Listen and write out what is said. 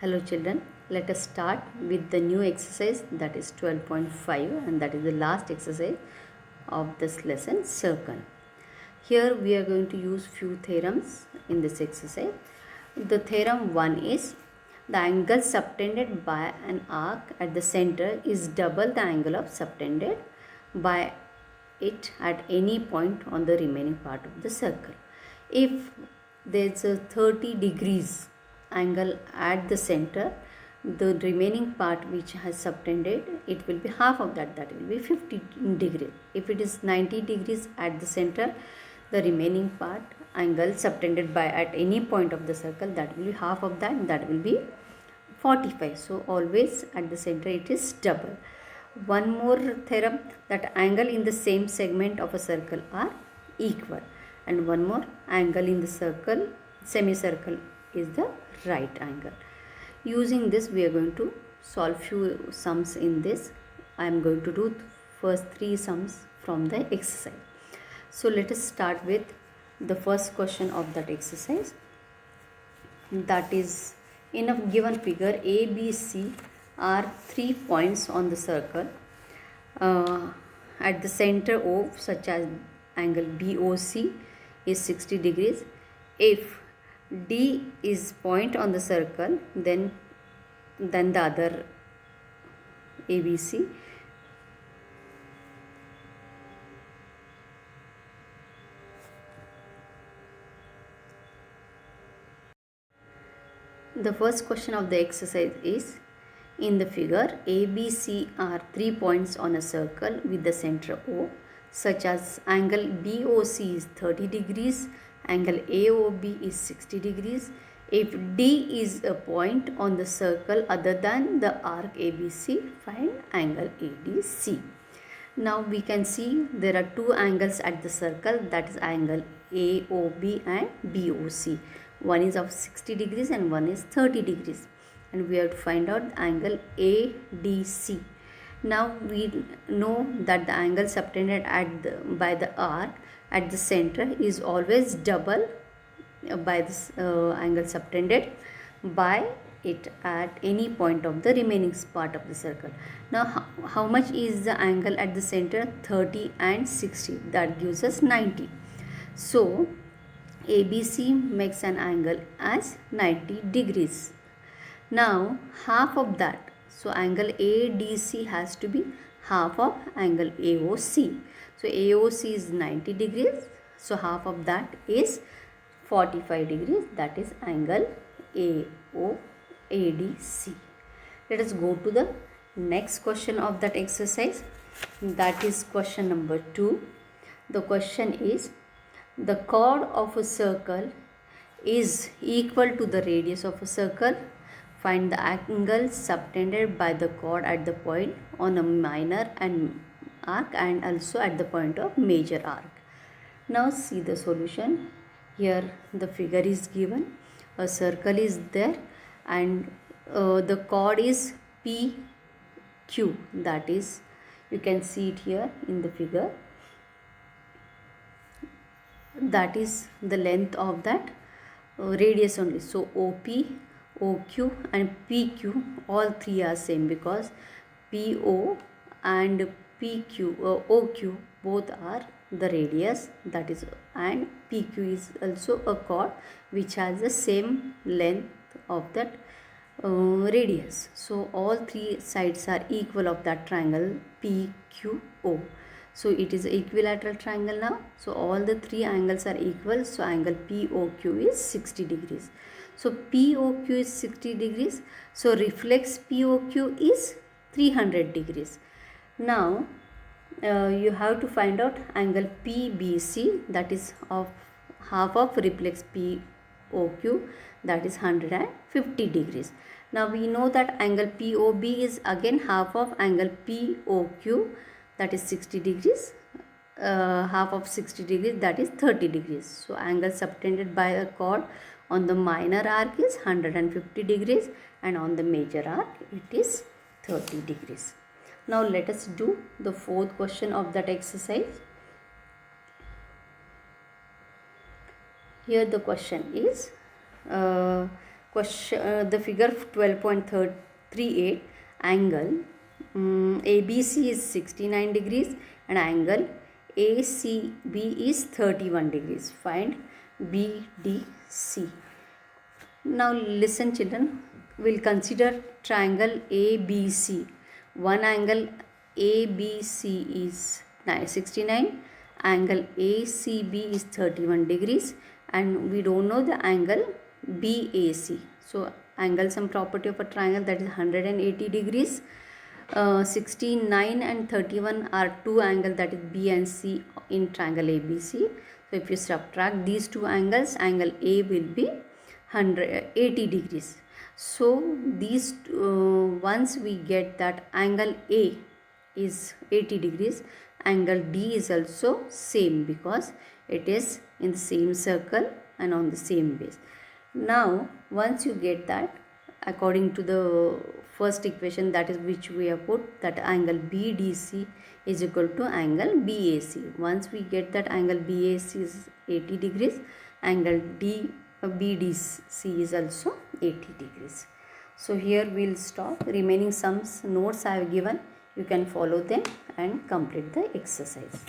Hello children, let us start with the new exercise, that is 12.5, and that is the last exercise of this lesson, circle. Here we are going to use few theorems in this exercise. The theorem 1 is the angle subtended by an arc at the center is double the angle of subtended by it at any point on the remaining part of the circle. If there is a 30 degrees angle at the center, the remaining part which has subtended, it will be half of that, that will be 50 degrees. If it is 90 degrees at the center, the remaining part angle subtended by at any point of the circle, that will be half of that, that will be 45. So always at the center it is double. One more theorem, that angle in the same segment of a circle are equal, and one more, angle in the circle semicircle is the right angle. Using this we are going to solve few sums in this. I am going to do first 3 sums from the exercise. So let us start with the first question of that exercise. That is, in a given figure, A, B, C are 3 points on the circle. At the center O, such as angle BOC is 60 degrees. If D is point on the circle, then the other ABC. The first question of the exercise is, in the figure, ABC are 3 points on a circle with the center O, such as angle BOC is 30 degrees, angle AOB is 60 degrees. If D is a point on the circle other than the arc ABC, find angle ADC. Now we can see there are 2 angles at the circle, that is angle AOB and BOC. One is of 60 degrees and one is 30 degrees. And we have to find out the angle ADC. Now we know that the angle subtended by the arc at the center is always double by this angle subtended by it at any point of the remaining part of the circle. Now how much is the angle at the center? 30 and 60, that gives us 90. So ABC makes an angle as 90 degrees. Now half of that, so angle ADC has to be half of angle AOC. So AOC is 90 degrees, so half of that is 45 degrees, that is angle ADC. Let us go to the next question of that exercise, that is question number 2. The question is, the chord of a circle is equal to the radius of a circle. Find the angle subtended by the chord at the point on a minor and arc and also at the point of major arc. Now see the solution. Here the figure is given, a circle is there, and the chord is PQ, that is, you can see it here in the figure, that is the length of that radius only. So OP, OQ and PQ, all 3 are same, because PO and PQ OQ both are the radius, that is, and PQ is also a chord which has the same length of that radius. So all 3 sides are equal of that triangle PQO. So it is an equilateral triangle now. So all the 3 angles are equal. So angle POQ is 60 degrees. So POQ is 60 degrees. So reflex POQ is 300 degrees. Now you have to find out angle PBC, that is of half of reflex POQ, that is 150 degrees. Now we know that angle POB is again half of angle POQ, that is 60 degrees. Half of 60 degrees, that is 30 degrees. So angle subtended by a chord on the minor arc is 150 degrees and on the major arc it is 30 degrees. Now let us do the 4th question of that exercise. Here the question is, The figure 12.38 angle ABC is 69 degrees and angle ACB is 31 degrees. Find BDC. Now listen children, we'll consider triangle ABC. One angle ABC is 69, angle ACB is 31 degrees, and we don't know the angle BAC. So angle sum property of a triangle, that is 180 degrees. 69 and 31 are two angles, that is B and C in triangle ABC. So if you subtract these two angles, angle A will be 180 degrees. So these once we get that angle A is 80 degrees, angle D is also same because it is in the same circle and on the same base. Now once you get that, according to the first equation, that is which we have put, that angle BDC is equal to angle BAC. Once we get that angle BAC is 80 degrees, angle BDC is also 80 degrees. So here we will stop. Remaining sums notes I have given, you can follow them and complete the exercise.